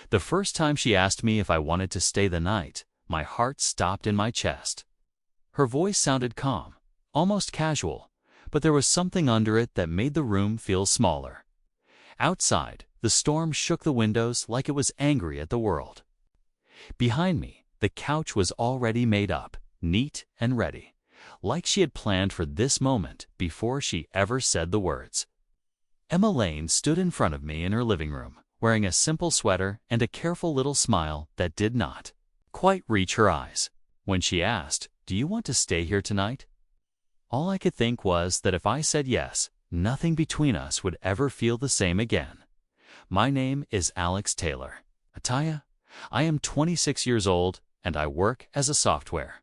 The first time she asked me if I wanted to stay the night, my heart stopped in my chest. Her voice sounded calm, almost casual, but there was something under it that made the room feel smaller. Outside, the storm shook the windows like it was angry at the world. Behind me, the couch was already made up, neat and ready, like she had planned for this moment before she ever said the words. Emma Lane stood in front of me in her living room, wearing a simple sweater and a careful little smile that did not quite reach her eyes. When she asked, "Do you want to stay here tonight?" all I could think was that if I said yes, nothing between us would ever feel the same again. My name is Alex Taylor. Ataya, I am 26 years old and I work as a software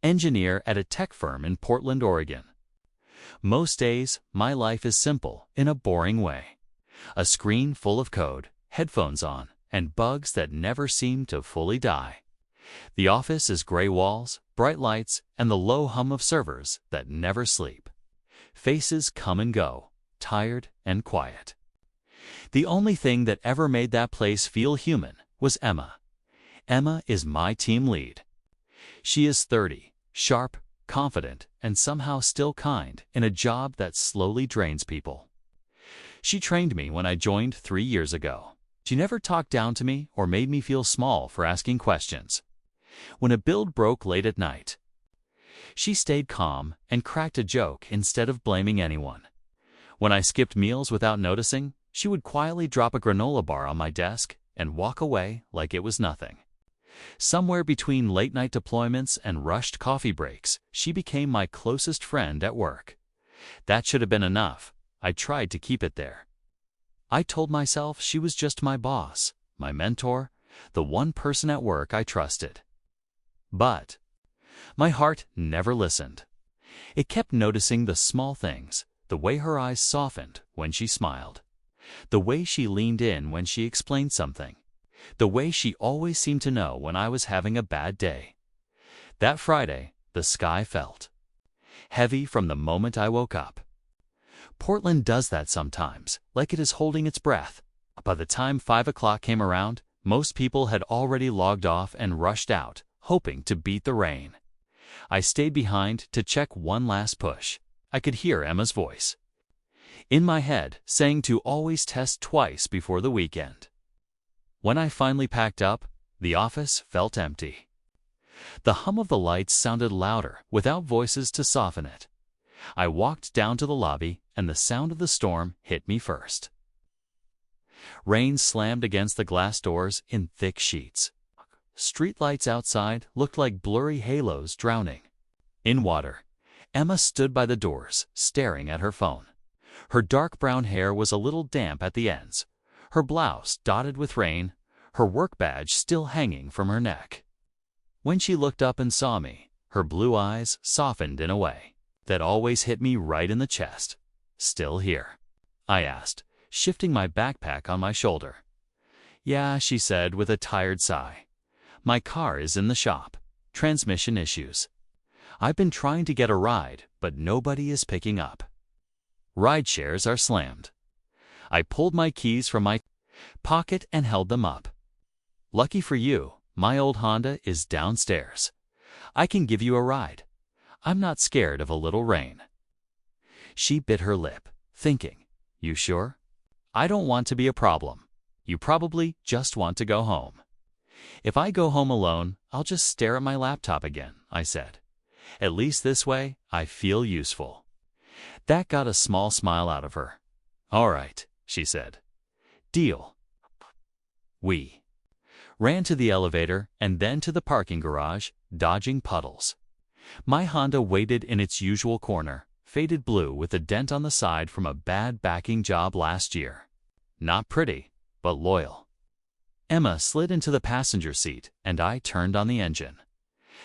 engineer at a tech firm in Portland, Oregon. Most days, my life is simple in a boring way. A screen full of code, headphones on, and bugs that never seem to fully die. The office is gray walls, bright lights, and the low hum of servers that never sleep. Faces come and go, tired and quiet. The only thing that ever made that place feel human was Emma. Emma is my team lead. She is 30, sharp, confident, and somehow still kind in a job that slowly drains people. She trained me when I joined 3 years ago. She never talked down to me or made me feel small for asking questions. When a build broke late at night, she stayed calm and cracked a joke instead of blaming anyone. When I skipped meals without noticing, she would quietly drop a granola bar on my desk and walk away like it was nothing. Somewhere between late-night deployments and rushed coffee breaks, she became my closest friend at work. That should have been enough. I tried to keep it there. I told myself she was just my boss, my mentor, the one person at work I trusted. But my heart never listened. It kept noticing the small things, the way her eyes softened when she smiled, the way she leaned in when she explained something, the way she always seemed to know when I was having a bad day. That Friday, the sky felt heavy from the moment I woke up. Portland does that sometimes, like it is holding its breath. By the time 5 o'clock came around, most people had already logged off and rushed out, hoping to beat the rain. I stayed behind to check one last push. I could hear Emma's voice in my head saying to always test twice before the weekend. When I finally packed up, the office felt empty. The hum of the lights sounded louder without voices to soften it. I walked down to the lobby and the sound of the storm hit me first. Rain slammed against the glass doors in thick sheets. Streetlights outside looked like blurry halos drowning in water. Emma stood by the doors, staring at her phone. Her dark brown hair was a little damp at the ends, her blouse dotted with rain, her work badge still hanging from her neck. When she looked up and saw me, her blue eyes softened in a way that always hit me right in the chest. "Still here?" I asked, shifting my backpack on my shoulder. "Yeah," she said with a tired sigh. "My car is in the shop. Transmission issues. I've been trying to get a ride, but nobody is picking up. Ride shares are slammed." I pulled my keys from my pocket and held them up. "Lucky for you, my old Honda is downstairs. I can give you a ride. I'm not scared of a little rain." She bit her lip, thinking, "You sure? I don't want to be a problem. You probably just want to go home." "If I go home alone, I'll just stare at my laptop again," I said. "At least this way, I feel useful." That got a small smile out of her. "All right," she said. "Deal." We ran to the elevator and then to the parking garage, dodging puddles. My Honda waited in its usual corner, faded blue with a dent on the side from a bad backing job last year. Not pretty, but loyal. Emma slid into the passenger seat and I turned on the engine.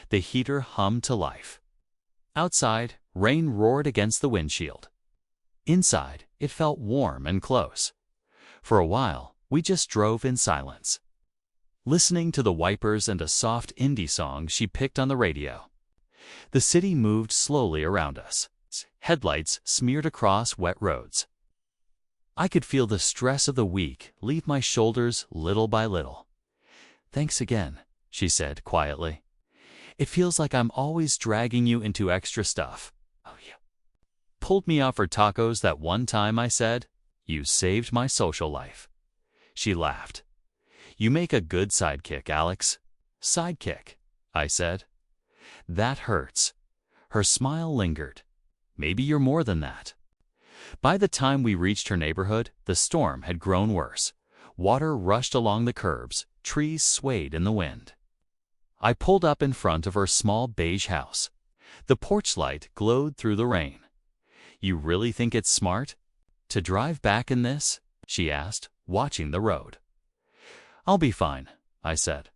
The heater hummed to life. Outside, rain roared against the windshield. Inside, it felt warm and close. For a while, we just drove in silence, listening to the wipers and a soft indie song she picked on the radio. The city moved slowly around us, headlights smeared across wet roads. I could feel the stress of the week leave my shoulders little by little. "Thanks again," she said quietly. "It feels like I'm always dragging you into extra stuff." "Oh, yeah." "Pulled me out for tacos that one time," I said. "You saved my social life." She laughed. "You make a good sidekick, Alex." "Sidekick," I said. "That hurts." Her smile lingered. "Maybe you're more than that." By the time we reached her neighborhood, the storm had grown worse. Water rushed along the curbs, trees swayed in the wind. I pulled up in front of her small beige house. The porch light glowed through the rain. "You really think it's smart to drive back in this?" she asked, watching the road. "I'll be fine," I said.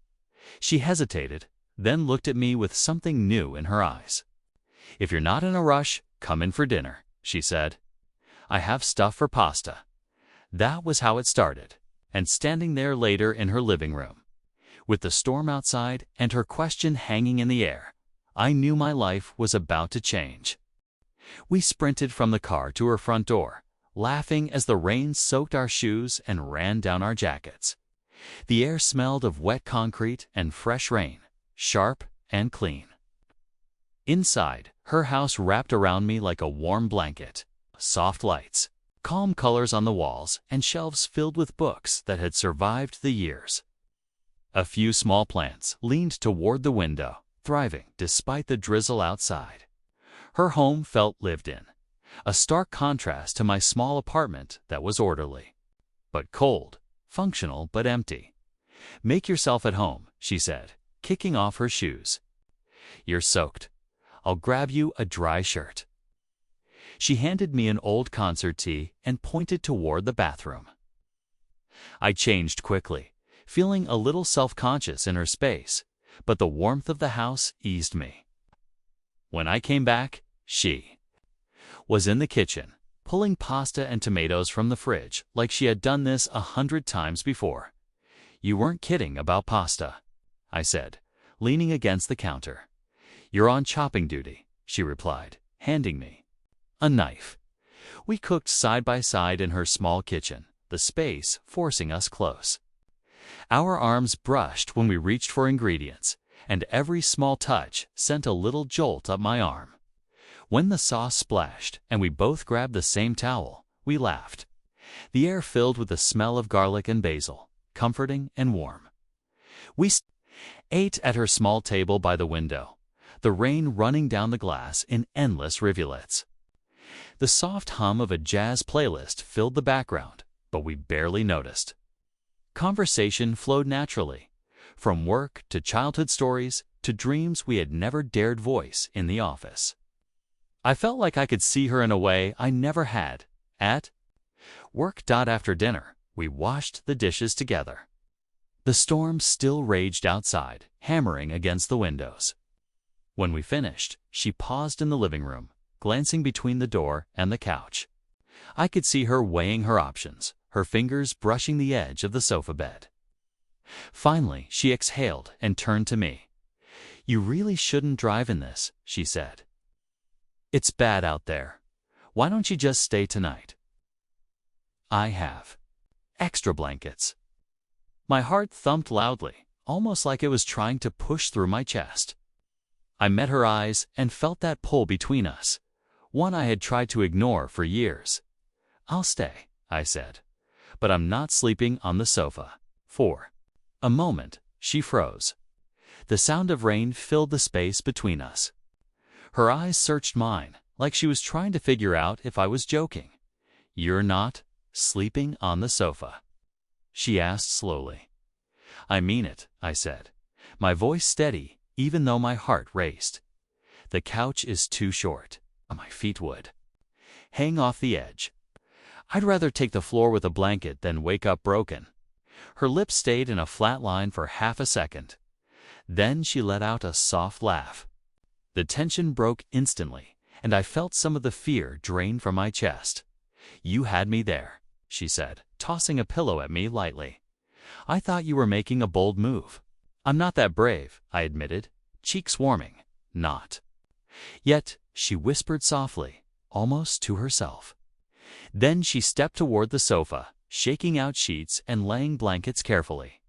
She hesitated, then looked at me with something new in her eyes. "If you're not in a rush, come in for dinner," she said. "I have stuff for pasta." That was how it started, and standing there later in her living room, with the storm outside and her question hanging in the air, I knew my life was about to change. We sprinted from the car to her front door, laughing as the rain soaked our shoes and ran down our jackets. The air smelled of wet concrete and fresh rain, sharp and clean. Inside, her house wrapped around me like a warm blanket. Soft lights, calm colors on the walls, and shelves filled with books that had survived the years. A few small plants leaned toward the window, thriving despite the drizzle outside. Her home felt lived in, a stark contrast to my small apartment that was orderly, but cold, functional but empty. "Make yourself at home," she said, kicking off her shoes. "You're soaked. I'll grab you a dry shirt." She handed me an old concert tee and pointed toward the bathroom. I changed quickly, feeling a little self-conscious in her space, but the warmth of the house eased me. When I came back, she was in the kitchen, pulling pasta and tomatoes from the fridge like she had done this 100 times before. "You weren't kidding about pasta," I said, leaning against the counter. "You're on chopping duty," she replied, handing me a knife. We cooked side by side in her small kitchen, the space forcing us close. Our arms brushed when we reached for ingredients, and every small touch sent a little jolt up my arm. When the sauce splashed and we both grabbed the same towel, we laughed. The air filled with the smell of garlic and basil, comforting and warm. We ate at her small table by the window, the rain running down the glass in endless rivulets. The soft hum of a jazz playlist filled the background, but we barely noticed. Conversation flowed naturally, from work to childhood stories to dreams we had never dared voice in the office. I felt like I could see her in a way I never had. At work. After dinner, we washed the dishes together. The storm still raged outside, hammering against the windows. When we finished, she paused in the living room, glancing between the door and the couch. I could see her weighing her options, her fingers brushing the edge of the sofa bed. Finally, she exhaled and turned to me. "You really shouldn't drive in this," she said. "It's bad out there. Why don't you just stay tonight? I have extra blankets." My heart thumped loudly, almost like it was trying to push through my chest. I met her eyes and felt that pull between us, one I had tried to ignore for years. "I'll stay," I said, "but I'm not sleeping on the sofa." For a moment, she froze. The sound of rain filled the space between us. Her eyes searched mine, like she was trying to figure out if I was joking. "You're not sleeping on the sofa?" she asked slowly. "I mean it," I said, my voice steady even though my heart raced. "The couch is too short. My feet would hang off the edge. I'd rather take the floor with a blanket than wake up broken." Her lips stayed in a flat line for half a second. Then she let out a soft laugh. The tension broke instantly, and I felt some of the fear drain from my chest. "You had me there," she said, tossing a pillow at me lightly. "I thought you were making a bold move." "I'm not that brave," I admitted, cheeks warming. "Not yet," she whispered softly, almost to herself. Then she stepped toward the sofa, shaking out sheets and laying blankets carefully.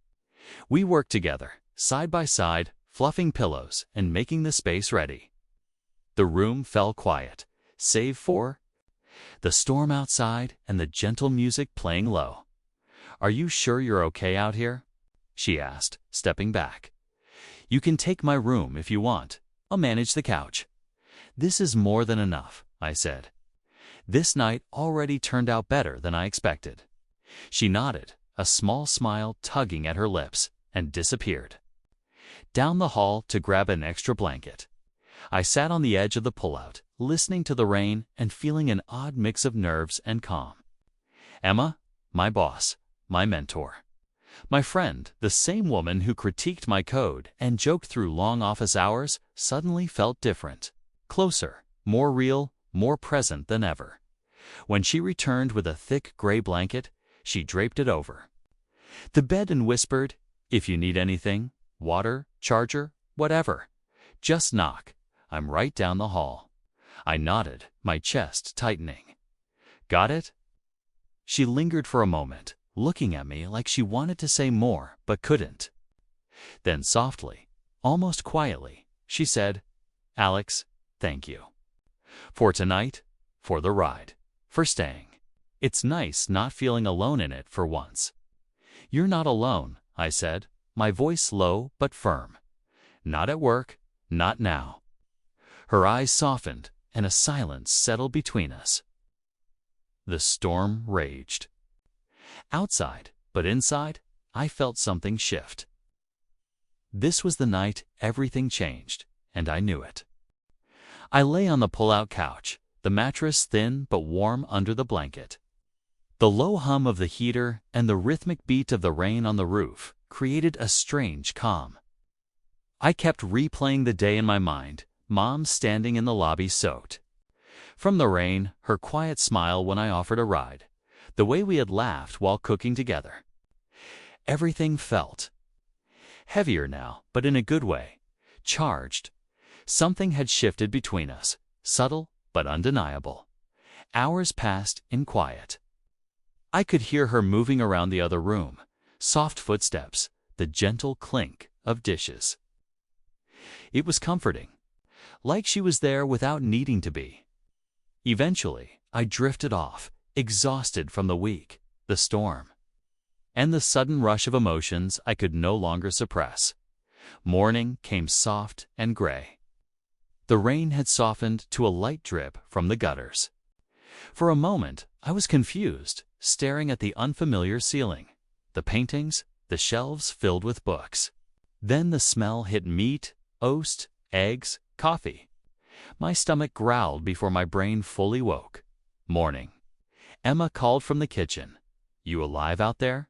We worked together, side by side, fluffing pillows and making the space ready. The room fell quiet, save for the storm outside and the gentle music playing low. "Are you sure you're okay out here?" she asked, stepping back. "You can take my room if you want. I'll manage the couch." "This is more than enough," I said. This night already turned out better than I expected. She nodded, a small smile tugging at her lips, and disappeared. Down the hall to grab an extra blanket. I sat on the edge of the pullout, listening to the rain and feeling an odd mix of nerves and calm. Emma, my boss, my mentor, my friend, the same woman who critiqued my code and joked through long office hours, suddenly felt different, closer, more real, more present than ever. When she returned with a thick gray blanket, she draped it over the bed and whispered, "If you need anything, water, charger, whatever, just knock. I'm right down the hall." I nodded, my chest tightening. "Got it?" She lingered for a moment, looking at me like she wanted to say more but couldn't. Then softly, almost quietly, she said, "Alex, thank you. For tonight, for the ride, for staying. It's nice not feeling alone in it for once." "You're not alone," I said, my voice low but firm. "Not at work, not now." Her eyes softened, and a silence settled between us. The storm raged. Outside, but inside, I felt something shift. This was the night everything changed, and I knew it. I lay on the pull-out couch, the mattress thin but warm under the blanket. The low hum of the heater and the rhythmic beat of the rain on the roof created a strange calm. I kept replaying the day in my mind, Mom standing in the lobby soaked from the rain, her quiet smile when I offered a ride, the way we had laughed while cooking together. Everything felt heavier now, but in a good way, charged. Something had shifted between us, subtle but undeniable. Hours passed in quiet. I could hear her moving around the other room, soft footsteps, the gentle clink of dishes. It was comforting, like she was there without needing to be. Eventually, I drifted off, exhausted from the week, the storm, and the sudden rush of emotions I could no longer suppress. Morning came soft and gray. The rain had softened to a light drip from the gutters. For a moment, I was confused, staring at the unfamiliar ceiling, the paintings, the shelves filled with books. Then the smell hit meat, oast, eggs, coffee. My stomach growled before my brain fully woke. Morning. Emma called from the kitchen. "You alive out there?"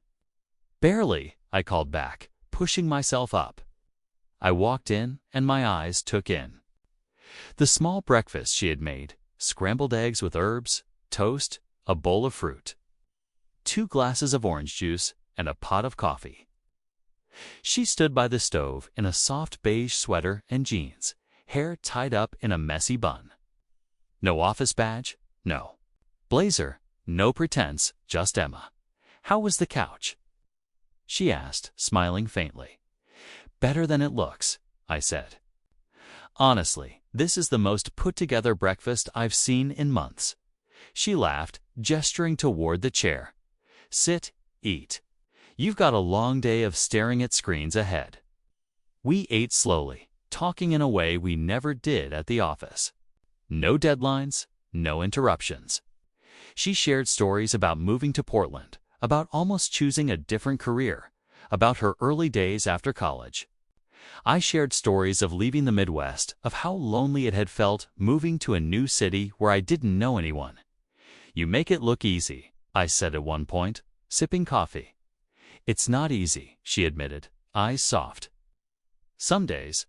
"Barely," I called back, pushing myself up. I walked in, and my eyes took in the small breakfast she had made: scrambled eggs with herbs, toast, a bowl of fruit, 2 glasses of orange juice, and a pot of coffee. She stood by the stove in a soft beige sweater and jeans, hair tied up in a messy bun. No office badge, no blazer, no pretense, just Emma. "How was the couch?" she asked, smiling faintly. "Better than it looks," I said. "Honestly, this is the most put-together breakfast I've seen in months." She laughed, gesturing toward the chair. "Sit, eat. You've got a long day of staring at screens ahead." We ate slowly, talking in a way we never did at the office. No deadlines, no interruptions. She shared stories about moving to Portland, about almost choosing a different career, about her early days after college. I shared stories of leaving the Midwest, of how lonely it had felt moving to a new city where I didn't know anyone. "You make it look easy," I said at one point, sipping coffee. "It's not easy," she admitted, eyes soft. "Some days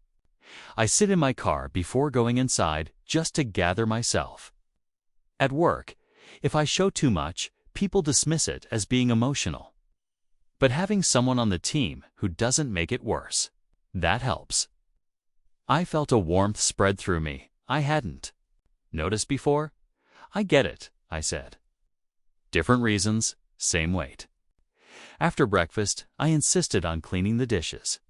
I sit in my car before going inside just to gather myself. At work, if I show too much, people dismiss it as being emotional. But having someone on the team who doesn't make it worse, that helps." I felt a warmth spread through me I hadn't noticed before. "I get it," I said. Different reasons, same weight. After breakfast, I insisted on cleaning the dishes.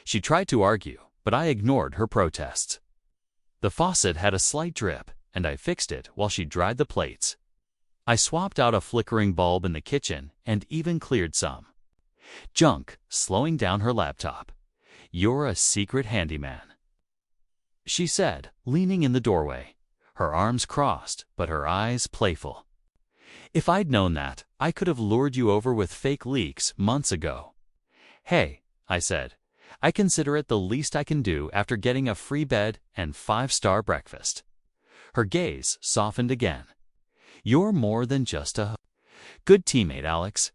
She tried to argue, but I ignored her protests. The faucet had a slight drip, and I fixed it while she dried the plates. I swapped out a flickering bulb in the kitchen and even cleared some junk, slowing down her laptop. "You're a secret handyman," she said, leaning in the doorway, her arms crossed but her eyes playful. "If I'd known that, I could have lured you over with fake leaks months ago." "Hey," I said, "I consider it the least I can do after getting a free bed and 5-star breakfast." Her gaze softened again. "You're more than just a good teammate, Alex.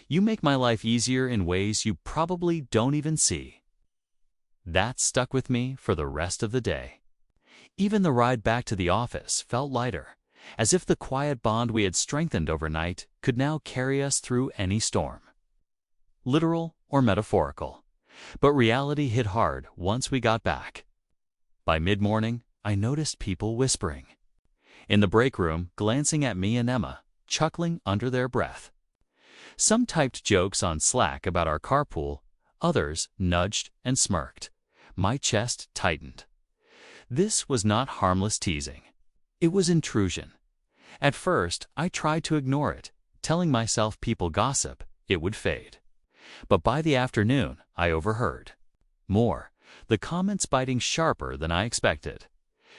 You make my life easier in ways you probably don't even see." That stuck with me for the rest of the day. Even the ride back to the office felt lighter, as if the quiet bond we had strengthened overnight could now carry us through any storm. Literal or metaphorical. But reality hit hard once we got back. By mid-morning, I noticed people whispering. In the break room, glancing at me and Emma, chuckling under their breath. Some typed jokes on Slack about our carpool, others nudged and smirked. My chest tightened. This was not harmless teasing. It was intrusion. At first, I tried to ignore it, telling myself people gossip, it would fade. But by the afternoon, I overheard. More, the comments biting sharper than I expected.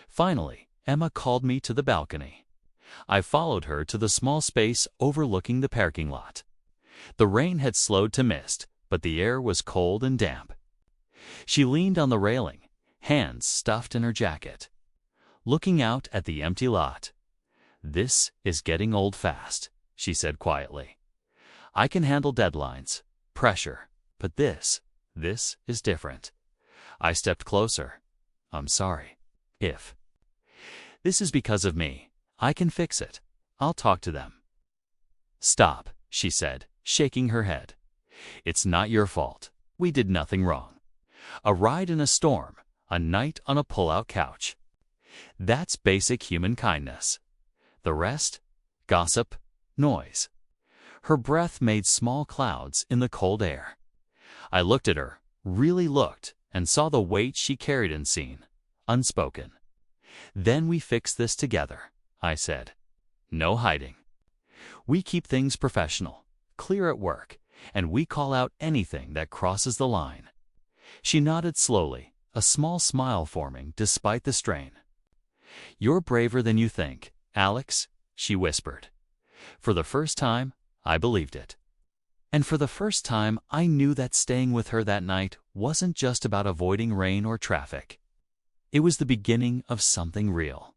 Finally, Emma called me to the balcony. I followed her to the small space overlooking the parking lot. The rain had slowed to mist, but the air was cold and damp. She leaned on the railing, hands stuffed in her jacket, looking out at the empty lot. "This is getting old fast," she said quietly. "I can handle deadlines, pressure, but this is different." I stepped closer. "I'm sorry. If this is because of me, I can fix it. I'll talk to them." "Stop," she said, shaking her head. "It's not your fault. We did nothing wrong. A ride in a storm, a night on a pull-out couch. That's basic human kindness. The rest? Gossip, noise." Her breath made small clouds in the cold air. I looked at her, really looked, and saw the weight she carried unseen, unspoken. "Then we fix this together," I said. "No hiding. We keep things professional, clear at work, and we call out anything that crosses the line." She nodded slowly, a small smile forming despite the strain. "You're braver than you think, Alex," she whispered. For the first time, I believed it. And for the first time, I knew that staying with her that night wasn't just about avoiding rain or traffic. It was the beginning of something real.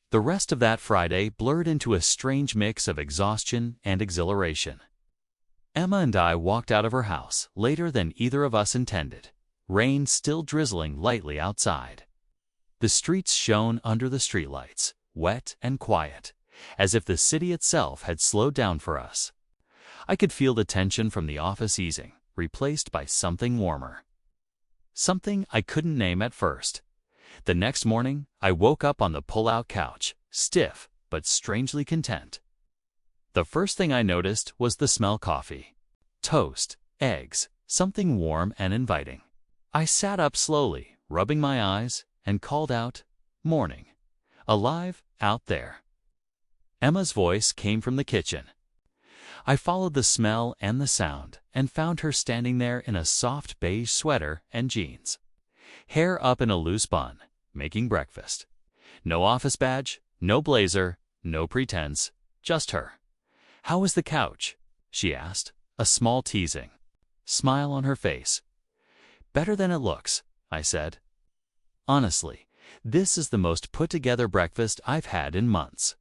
The rest of that Friday blurred into a strange mix of exhaustion and exhilaration. Emma and I walked out of her house later than either of us intended, rain still drizzling lightly outside. The streets shone under the streetlights, wet and quiet, as if the city itself had slowed down for us. I could feel the tension from the office easing, replaced by something warmer. Something I couldn't name at first. The next morning, I woke up on the pull-out couch, stiff but strangely content. The first thing I noticed was the smell: coffee, toast, eggs, something warm and inviting. I sat up slowly, rubbing my eyes, and called out, "Morning. Alive out there." Emma's voice came from the kitchen. I followed the smell and the sound and found her standing there in a soft beige sweater and jeans, hair up in a loose bun, making breakfast. No office badge, no blazer, no pretense, just her. "How was the couch?" she asked, a small teasing smile on her face. "Better than it looks," I said. "Honestly, this is the most put-together breakfast I've had in months."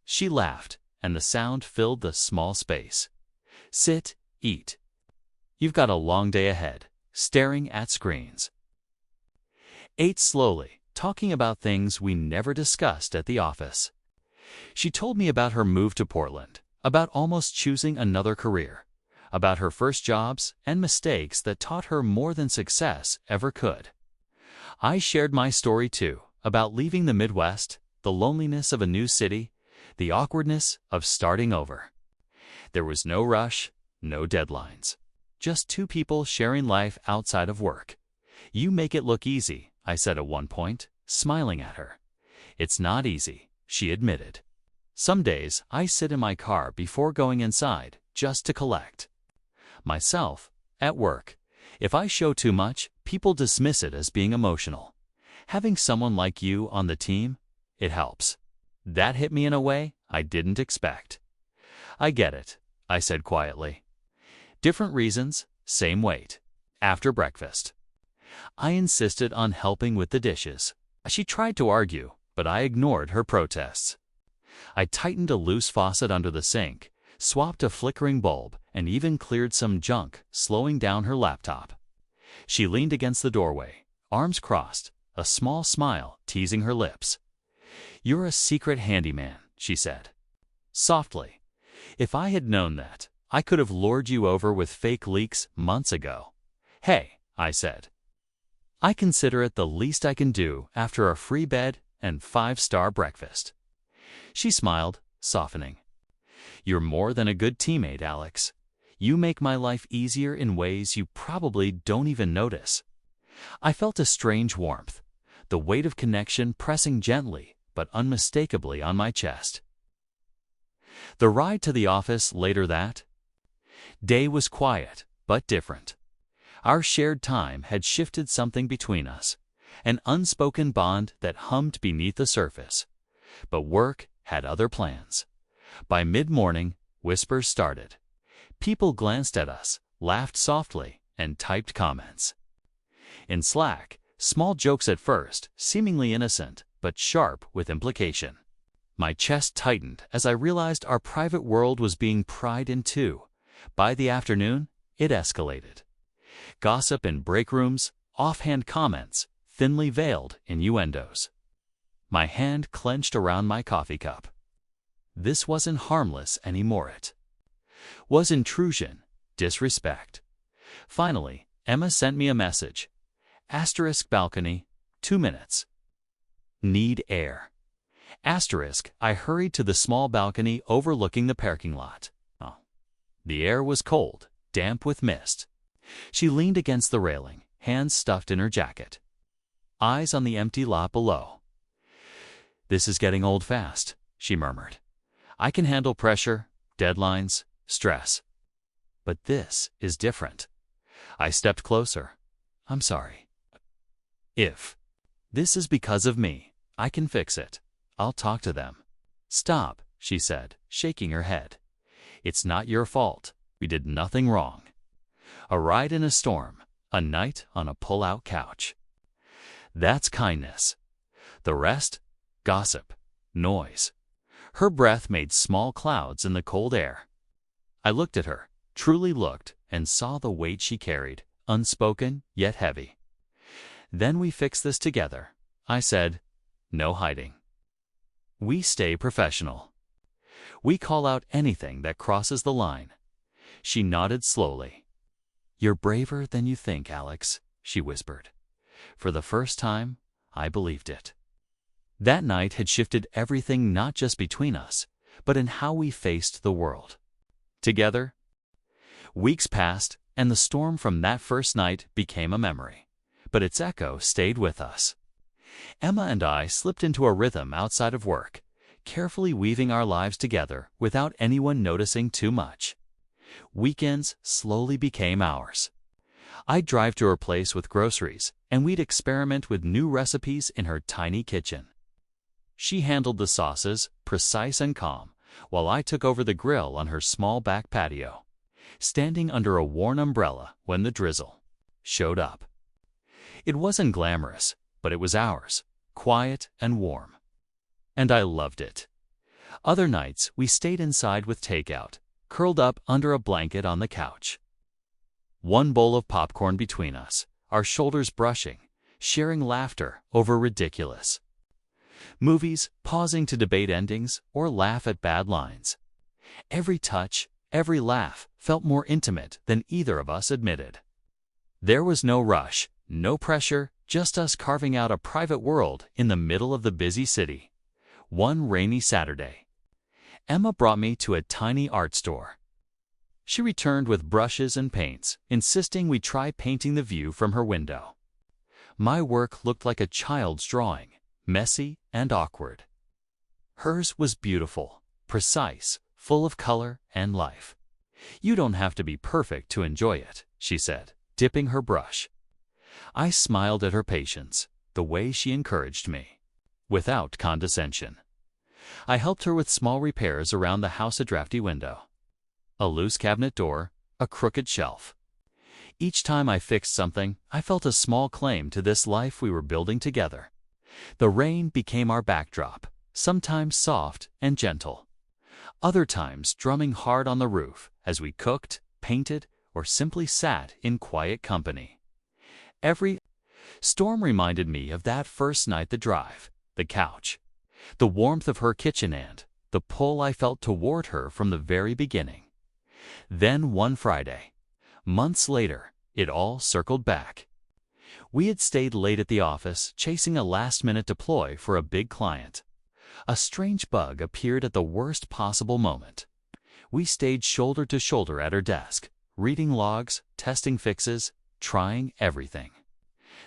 She laughed, and the sound filled the small space. "Sit, eat. You've got a long day ahead, staring at screens." Ate slowly, talking about things we never discussed at the office. She told me about her move to Portland, about almost choosing another career, about her first jobs and mistakes that taught her more than success ever could. I shared my story too, about leaving the Midwest, the loneliness of a new city, the awkwardness of starting over. There was no rush, no deadlines. Just two people sharing life outside of work. "You make it look easy," I said at one point, smiling at her. "It's not easy," she admitted. "Some days I sit in my car before going inside just to collect myself at work. If I show too much, people dismiss it as being emotional. Having someone like you on the team, it helps." That hit me in a way I didn't expect. "I get it," I said quietly. Different reasons, same weight. After breakfast, I insisted on helping with the dishes. She tried to argue, but I ignored her protests. I tightened a loose faucet under the sink, swapped a flickering bulb, and even cleared some junk, slowing down her laptop. She leaned against the doorway, arms crossed, a small smile teasing her lips. "You're a secret handyman," she said. Softly. "If I had known that, I could have lured you over with fake leaks months ago." "Hey," I said. "I consider it the least I can do after a free bed and 5-star breakfast." She smiled, softening. "You're more than a good teammate, Alex. You make my life easier in ways you probably don't even notice." I felt a strange warmth, the weight of connection pressing gently but unmistakably on my chest. The ride to the office later that day was quiet but different. Our shared time had shifted something between us, an unspoken bond that hummed beneath the surface. But work had other plans. By mid-morning, whispers started. People glanced at us, laughed softly, and typed comments. In Slack, small jokes at first, seemingly innocent, but sharp with implication. My chest tightened as I realized our private world was being pried in two. By the afternoon, it escalated. Gossip in break rooms, offhand comments, thinly veiled innuendos. My hand clenched around my coffee cup. This wasn't harmless anymore. It was intrusion, disrespect. Finally, Emma sent me a message. * balcony, 2 minutes. Need air. * I hurried to the small balcony overlooking the parking lot. The air was cold, damp with mist. She leaned against the railing, hands stuffed in her jacket. Eyes on the empty lot below. "This is getting old fast," she murmured. "I can handle pressure, deadlines, stress. But this is different." I stepped closer. "I'm sorry. If this is because of me, I can fix it. I'll talk to them." "Stop," she said, shaking her head. "It's not your fault. We did nothing wrong. A ride in a storm, a night on a pull-out couch. That's kindness. The rest? Gossip, noise." Her breath made small clouds in the cold air. I looked at her, truly looked, and saw the weight she carried, unspoken yet heavy. "Then we fix this together," I said. "No hiding. We stay professional. We call out anything that crosses the line." She nodded slowly. "You're braver than you think, Alex," she whispered. For the first time, I believed it. That night had shifted everything, not just between us, but in how we faced the world. Together. Weeks passed, and the storm from that first night became a memory, but its echo stayed with us. Emma and I slipped into a rhythm outside of work, carefully weaving our lives together without anyone noticing too much. Weekends slowly became ours. I'd drive to her place with groceries, and we'd experiment with new recipes in her tiny kitchen. She handled the sauces, precise and calm, while I took over the grill on her small back patio, standing under a worn umbrella when the drizzle showed up. It wasn't glamorous, but it was ours, quiet and warm. And I loved it. Other nights, we stayed inside with takeout, curled up under a blanket on the couch. One bowl of popcorn between us, our shoulders brushing, sharing laughter over ridiculous movies, pausing to debate endings or laugh at bad lines. Every touch, every laugh felt more intimate than either of us admitted. There was no rush, no pressure, just us carving out a private world in the middle of the busy city. One rainy Saturday, Emma brought me to a tiny art store. She returned with brushes and paints, insisting we try painting the view from her window. My work looked like a child's drawing, messy and awkward. Hers was beautiful, precise, full of color and life. "You don't have to be perfect to enjoy it," she said, dipping her brush. I smiled at her patience, the way she encouraged me, without condescension. I helped her with small repairs around the house: a drafty window, a loose cabinet door, a crooked shelf. Each time I fixed something, I felt a small claim to this life we were building together. The rain became our backdrop, sometimes soft and gentle, other times drumming hard on the roof as we cooked, painted, or simply sat in quiet company. Every storm reminded me of that first night: the drive, the couch, the warmth of her kitchen, and the pull I felt toward her from the very beginning. Then one Friday, months later, it all circled back. We had stayed late at the office, chasing a last-minute deploy for a big client. A strange bug appeared at the worst possible moment. We stayed shoulder to shoulder at her desk, reading logs, testing fixes, trying everything.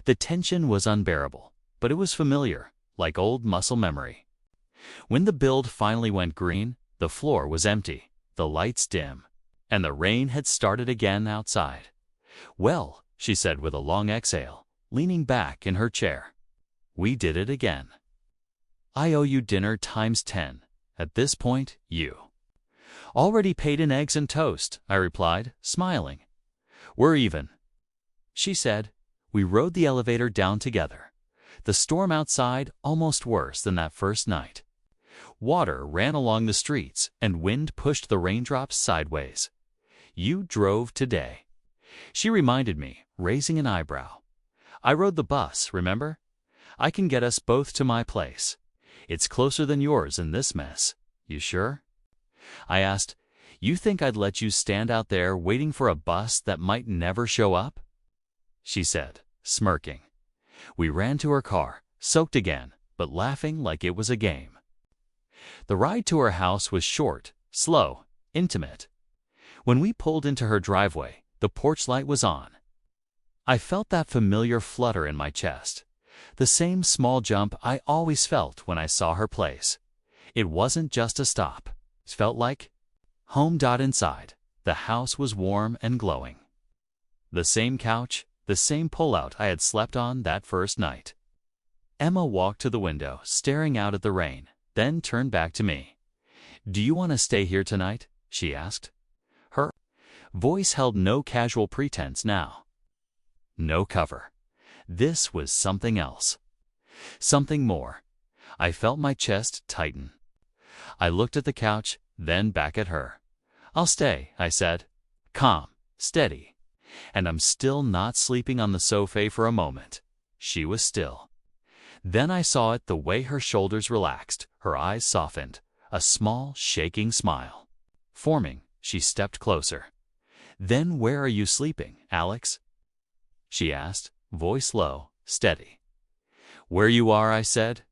The tension was unbearable, but it was familiar, like old muscle memory. When the build finally went green, the floor was empty, the lights dim, and the rain had started again outside. "Well," she said with a long exhale, leaning back in her chair, "we did it again. I owe you dinner times 10. At this point, you." "Already paid in eggs and toast," I replied, smiling. "We're even," she said. We rode the elevator down together. The storm outside almost worse than that first night. Water ran along the streets, and wind pushed the raindrops sideways. "You drove today," she reminded me, raising an eyebrow. "I rode the bus, remember? I can get us both to my place. It's closer than yours in this mess. You sure?" I asked. "You think I'd let you stand out there waiting for a bus that might never show up?" she said, smirking. We ran to her car, soaked again, but laughing like it was a game. The ride to her house was short, slow, intimate. When we pulled into her driveway, the porch light was on. I felt that familiar flutter in my chest, the same small jump I always felt when I saw her place. It wasn't just a stop. It felt like home. Inside, the house was warm and glowing. The same couch, the same pullout I had slept on that first night. Emma walked to the window, staring out at the rain, then turned back to me. "Do you want to stay here tonight?" she asked. Her voice held no casual pretense now. No cover. This was something else. Something more. I felt my chest tighten. I looked at the couch, then back at her. "I'll stay," I said. Calm, steady. "And I'm still not sleeping on the sofa for a moment." She was still. Then I saw it: the way her shoulders relaxed, her eyes softened, a small, shaking smile forming. She stepped closer. "Then where are you sleeping, Alex?" she asked, voice low, steady. "Where you are," I said.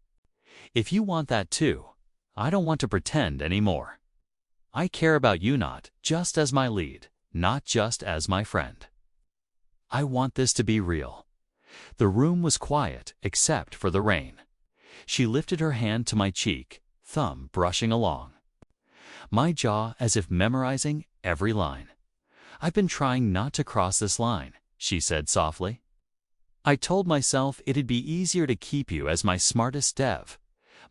"If you want that too, I don't want to pretend anymore. I care about you not just as my lead, not just as my friend. I want this to be real." The room was quiet except for the rain. She lifted her hand to my cheek, thumb brushing along my jaw as if memorizing every line. "I've been trying not to cross this line," she said softly. "I told myself it'd be easier to keep you as my smartest dev,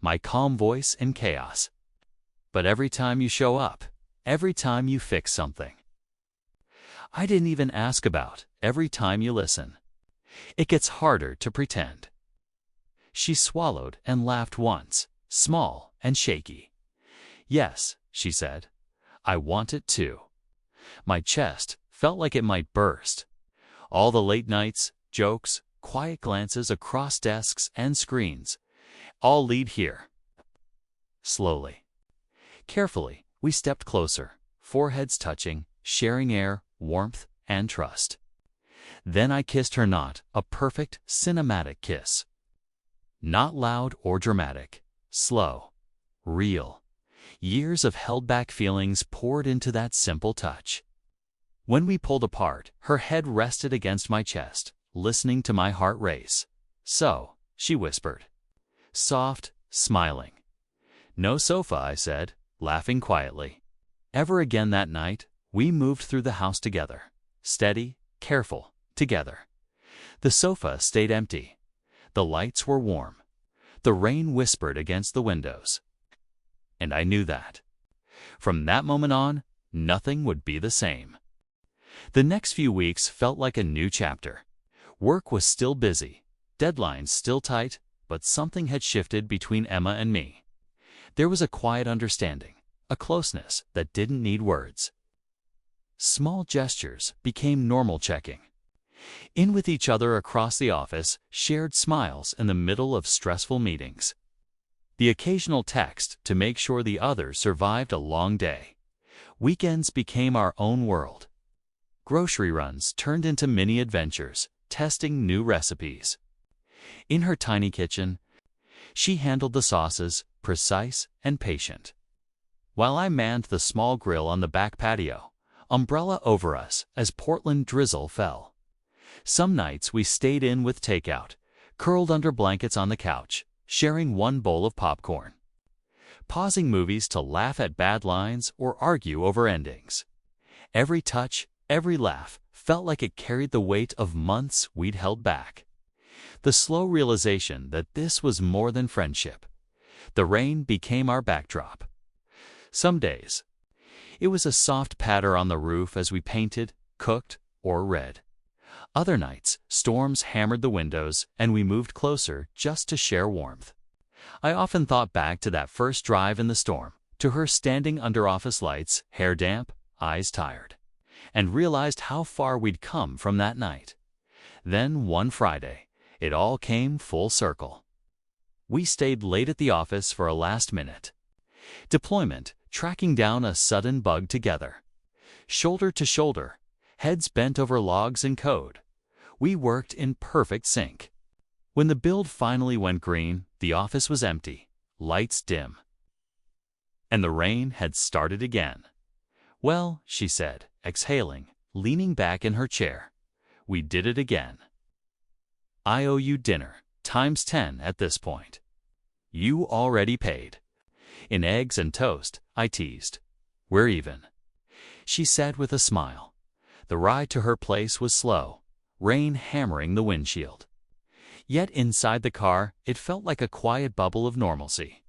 my calm voice in chaos. But every time you show up, every time you fix something I didn't even ask about, every time you listen, it gets harder to pretend." She swallowed and laughed once, small and shaky. "Yes," she said, "I want it too." My chest felt like it might burst. All the late nights, jokes, quiet glances across desks and screens, all lead here. Slowly, carefully, we stepped closer, foreheads touching, sharing air, warmth, and trust. Then I kissed her, not a perfect, cinematic kiss. Not loud or dramatic, slow, real. Years of held-back feelings poured into that simple touch. When we pulled apart, her head rested against my chest, listening to my heart race. "So," she whispered. Soft, smiling. "No sofa," I said, laughing quietly. Ever again that night, we moved through the house together. Steady, careful, together. The sofa stayed empty. The lights were warm. The rain whispered against the windows. And I knew that. From that moment on, nothing would be the same. The next few weeks felt like a new chapter. Work was still busy, deadlines still tight, but something had shifted between Emma and me. There was a quiet understanding, a closeness that didn't need words. Small gestures became normal checking. In with each other across the office, shared smiles in the middle of stressful meetings. The occasional text to make sure the other survived a long day. Weekends became our own world. Grocery runs turned into mini adventures, testing new recipes. In her tiny kitchen, she handled the sauces, precise and patient. While I manned the small grill on the back patio, umbrella over us as Portland drizzle fell. Some nights we stayed in with takeout, curled under blankets on the couch, sharing one bowl of popcorn. Pausing movies to laugh at bad lines or argue over endings. Every touch, every laugh felt like it carried the weight of months we'd held back. The slow realization that this was more than friendship. The rain became our backdrop. Some days, it was a soft patter on the roof as we painted, cooked, or read. Other nights, storms hammered the windows and we moved closer just to share warmth. I often thought back to that first drive in the storm, to her standing under office lights, hair damp, eyes tired, and realized how far we'd come from that night. Then one Friday, it all came full circle. We stayed late at the office for a last minute deployment, tracking down a sudden bug together. Shoulder to shoulder, heads bent over logs and code. We worked in perfect sync. When the build finally went green, the office was empty, lights dim. And the rain had started again. "Well," she said, exhaling, leaning back in her chair, "we did it again. I owe you dinner, times 10 at this point. You already paid." "In eggs and toast," I teased. "We're even." She said with a smile. The ride to her place was slow, rain hammering the windshield. Yet inside the car, it felt like a quiet bubble of normalcy.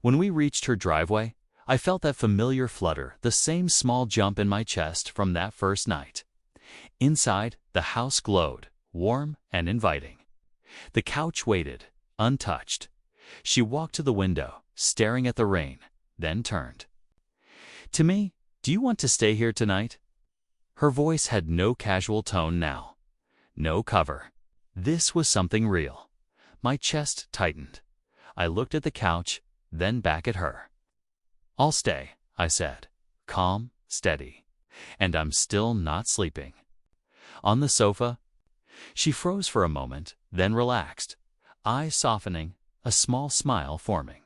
When we reached her driveway, I felt that familiar flutter, the same small jump in my chest from that first night. Inside, the house glowed, warm and inviting. The couch waited, untouched. She walked to the window, staring at the rain, then turned. "To me, do you want to stay here tonight?" Her voice had no casual tone now. No cover. This was something real. My chest tightened. I looked at the couch, then back at her. "I'll stay," I said, calm, steady. "And I'm still not sleeping." On the sofa, she froze for a moment, then relaxed, eyes softening, a small smile forming.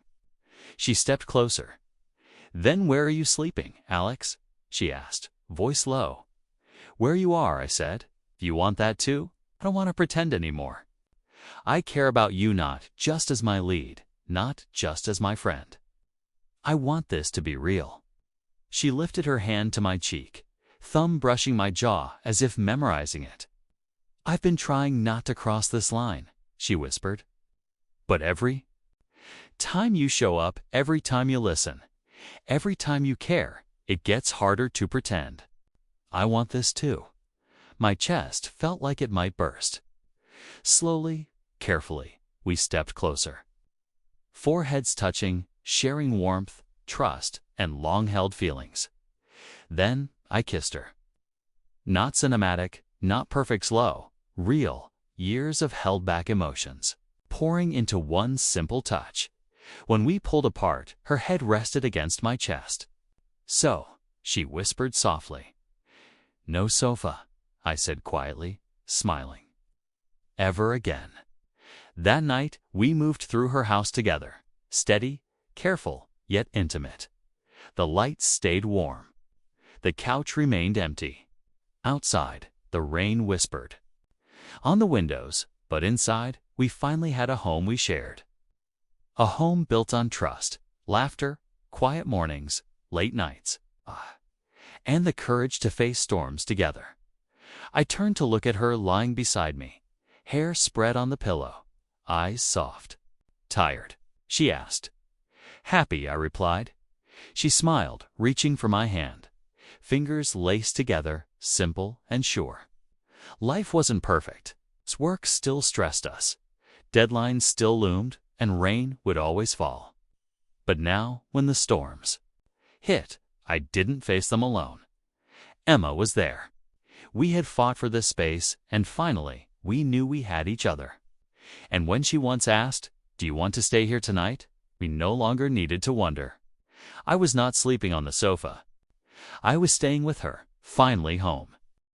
She stepped closer. "Then where are you sleeping, Alex?" she asked, voice low. "Where you are," I said. "If you want that too, I don't want to pretend anymore. I care about you not just as my lead, not just as my friend. I want this to be real." She lifted her hand to my cheek, thumb brushing my jaw as if memorizing it. "I've been trying not to cross this line," she whispered. "But every time you show up, every time you listen, every time you care, it gets harder to pretend. I want this too." My chest felt like it might burst. Slowly, carefully, we stepped closer. Foreheads touching, sharing warmth, trust, and long-held feelings. Then I kissed her. Not cinematic, not perfect slow, real, years of held-back emotions, pouring into one simple touch. When we pulled apart, her head rested against my chest. "So," she whispered softly. "No sofa," I said quietly, smiling. Ever again. That night, we moved through her house together, steady, careful, yet intimate. The lights stayed warm. The couch remained empty. Outside, the rain whispered on the windows, but inside, we finally had a home we shared. A home built on trust, laughter, quiet mornings, late nights, and the courage to face storms together. I turned to look at her lying beside me, hair spread on the pillow, eyes soft. "Tired?" she asked. "Happy," I replied. She smiled, reaching for my hand. Fingers laced together, simple and sure. Life wasn't perfect. Work still stressed us. Deadlines still loomed, and rain would always fall. But now, when the storms hit, I didn't face them alone. Emma was there. We had fought for this space, and finally, we knew we had each other. And when she once asked, "Do you want to stay here tonight?" we no longer needed to wonder. I was not sleeping on the sofa. I was staying with her, finally home.